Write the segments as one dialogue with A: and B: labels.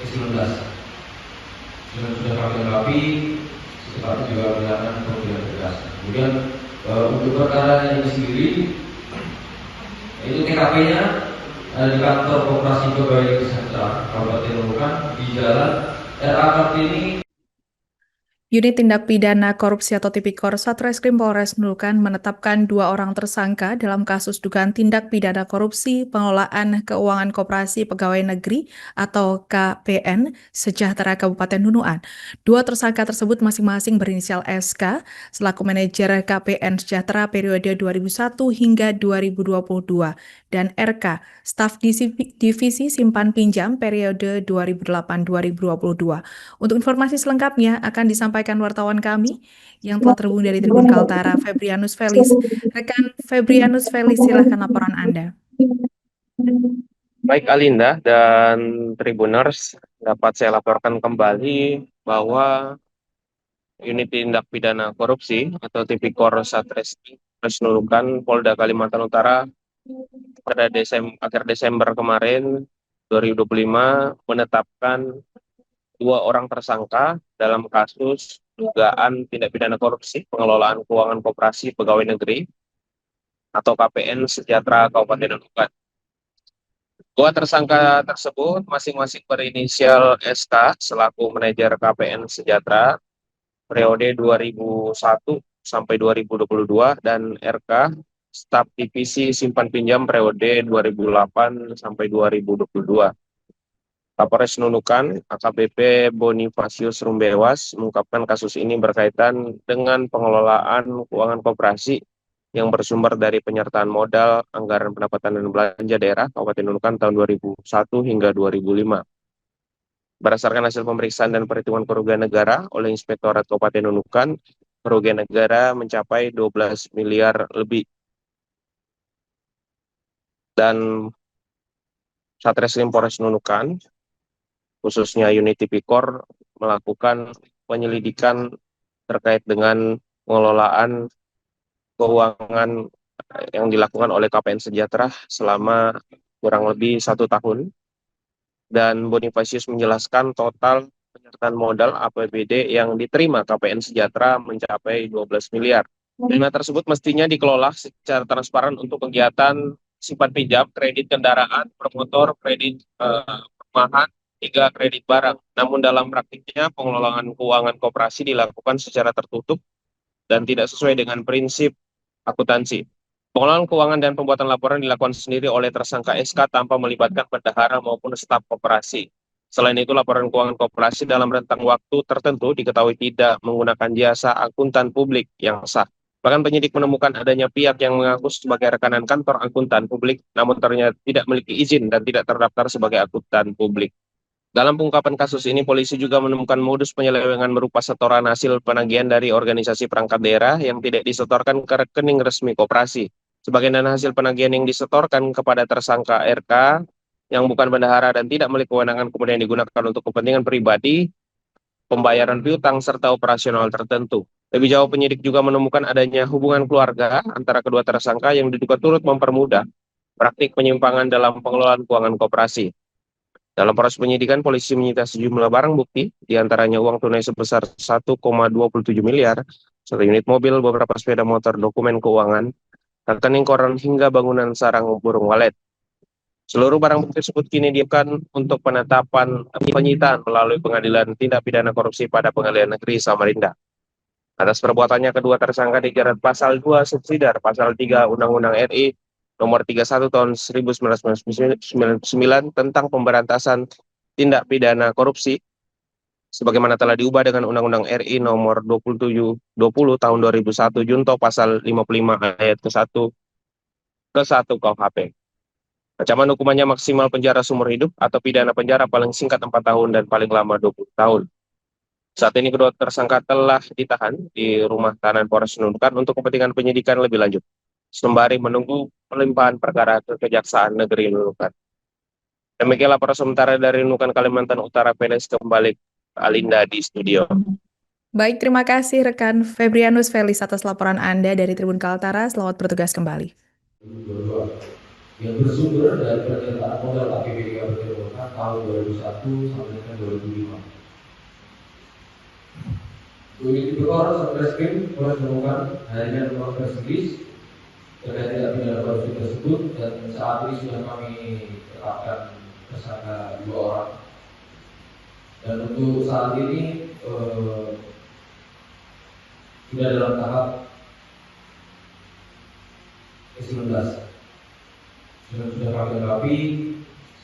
A: 19 dengan sudah kami lengkapi secepatnya juga menjalankan pemanggilan berkas. Kemudian untuk perkara ini sendiri itu TKP-nya di kantor Koperasi Pegawai Sejahtera Kabupaten Nunukan di Jalan RA Kartini.
B: Unit Tindak Pidana Korupsi atau Tipikor Satreskrim Polres Nunukan menetapkan 2 orang tersangka dalam kasus dugaan tindak pidana korupsi pengelolaan keuangan Koperasi Pegawai Negeri atau KPN Sejahtera Kabupaten Nunukan. 2 tersangka tersebut masing-masing berinisial SK selaku manajer KPN Sejahtera periode 2001 hingga 2022 dan RK staf divisi simpan pinjam periode 2008-2022. Untuk informasi selengkapnya akan disampaikan wartawan kami yang telah terhubung dari Tribun Kaltara, Febrianus Felis. Rekan Febrianus Felis, silakan laporan Anda.
C: Baik Alinda dan Tribuners, dapat saya laporkan kembali bahwa Unit Tindak Pidana Korupsi atau Tipikor Satreskrim Polres Nunukan Polda Kalimantan Utara pada akhir Desember kemarin 2025 menetapkan 2 orang tersangka dalam kasus dugaan tindak pidana korupsi pengelolaan keuangan Koperasi Pegawai Negeri atau KPN Sejahtera Kabupaten Nunukan. 2 tersangka tersebut masing-masing berinisial SK selaku manajer KPN Sejahtera periode 2001 sampai 2022 dan RK staf divisi simpan pinjam periode 2008 sampai 2022. Kapolres Nunukan AKBP Bonifasius Rumbewas mengungkapkan kasus ini berkaitan dengan pengelolaan keuangan koperasi yang bersumber dari penyertaan modal anggaran pendapatan dan belanja daerah Kabupaten Nunukan tahun 2001 hingga 2005. Berdasarkan hasil pemeriksaan dan perhitungan kerugian negara oleh Inspektorat Kabupaten Nunukan, kerugian negara mencapai 12 miliar lebih. Dan Satreskrim Polres Nunukan, khususnya unit Tipikor, melakukan penyelidikan terkait dengan pengelolaan keuangan yang dilakukan oleh KPN Sejahtera selama kurang lebih 1 tahun. Dan Bonifasius menjelaskan total penyertaan modal APBD yang diterima KPN Sejahtera mencapai 12 miliar. Dana tersebut mestinya dikelola secara transparan untuk kegiatan simpan pinjam, kredit kendaraan, bermotor, kredit perumahan, hingga kredit barang. Namun dalam praktiknya pengelolaan keuangan koperasi dilakukan secara tertutup dan tidak sesuai dengan prinsip akuntansi. Pengelolaan keuangan dan pembuatan laporan dilakukan sendiri oleh tersangka SK tanpa melibatkan bendahara maupun staf koperasi. Selain itu, laporan keuangan koperasi dalam rentang waktu tertentu diketahui tidak menggunakan jasa akuntan publik yang sah. Bahkan penyidik menemukan adanya pihak yang mengaku sebagai rekanan kantor akuntan publik, namun ternyata tidak memiliki izin dan tidak terdaftar sebagai akuntan publik. Dalam pengungkapan kasus ini, polisi juga menemukan modus penyelewengan berupa setoran hasil penagihan dari organisasi perangkat daerah yang tidak disetorkan ke rekening resmi koperasi. Sebagian dana hasil penagihan yang disetorkan kepada tersangka RK yang bukan bendahara dan tidak memiliki kewenangan kemudian digunakan untuk kepentingan pribadi, pembayaran piutang, serta operasional tertentu. Lebih jauh, penyidik juga menemukan adanya hubungan keluarga antara kedua tersangka yang diduga turut mempermudah praktik penyimpangan dalam pengelolaan keuangan koperasi. Dalam proses penyidikan, polisi menyita sejumlah barang bukti, diantaranya uang tunai sebesar 1,27 miliar, 1 unit mobil, beberapa sepeda motor, dokumen keuangan, rekening koran, hingga bangunan sarang burung walet. Seluruh barang bukti tersebut kini diamankan untuk penyitaan melalui Pengadilan Tindak Pidana Korupsi pada Pengadilan Negeri Samarinda. Atas perbuatannya, kedua tersangka dijerat pasal 2 subsidiar pasal 3 Undang-Undang RI nomor 31 tahun 1999 tentang pemberantasan tindak pidana korupsi sebagaimana telah diubah dengan Undang-Undang RI nomor 20 tahun 2001 junto pasal 55 ayat ke-1 KUHP. Ancaman hukumannya maksimal penjara seumur hidup atau pidana penjara paling singkat 4 tahun dan paling lama 20 tahun. Saat ini kedua tersangka telah ditahan di rumah tahanan Polres Nunukan untuk kepentingan penyidikan lebih lanjut, sembari menunggu pelimpahan perkara ke Kejaksaan Negeri Nunukan. Demikian laporan sementara dari Nunukan, Kalimantan Utara. Pedes kembali ke Alinda di studio.
B: Baik, terima kasih rekan Febrianus Felis atas laporan Anda dari Tribun Kaltara. Selamat bertugas kembali.
A: yang bersumber dari penyertaan modal APBD Kabupaten Nunukan tahun 2001 sampai dengan 2005. Unit Tipikor Satreskrim Polres Nunukan hadirkan ruang press release terkait tindak pidana korupsi tersebut, dan saat ini sudah kami tetapkan tersangka 2 orang. Dan untuk saat ini sudah dalam tahap ke-19. Sudah kami lengkapi,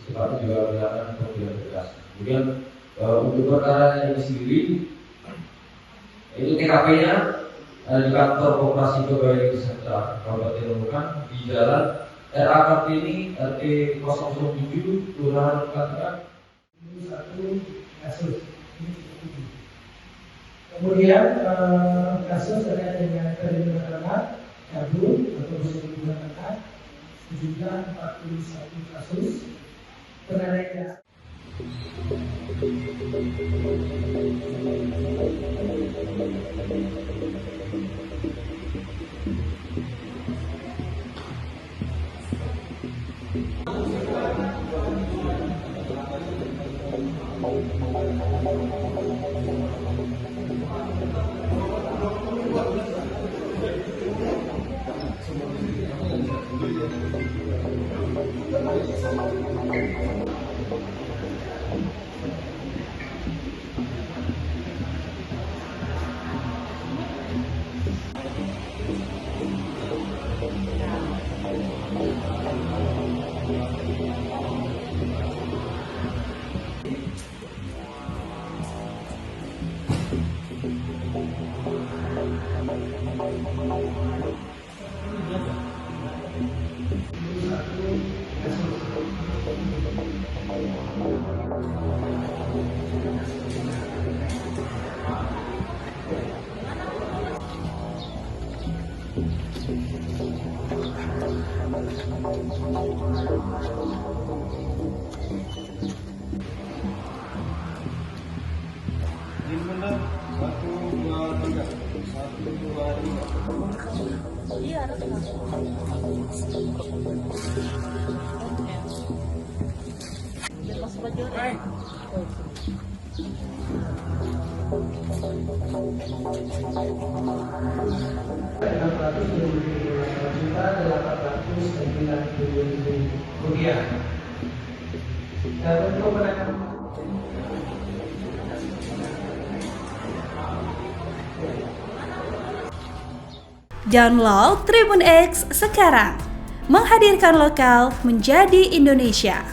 A: secepatnya juga melakukan pemanggilan tegas. Kemudian untuk perkara ini sendiri, itu TKP-nya di kantor Koperasi Pegawai Sentra Kabupaten Nunukan di Jalan RA Kartini RT 007 Kelurahan Nunukan.
D: Ini satu kasus. Kemudian kasus terkait dengan perlindungan anak, kabur atau perlindungan anak sejumlah 41 kasus. Penganiayaan. Rupiah. Dan untuk menangani
E: download Tribun X sekarang, menghadirkan lokal menjadi Indonesia.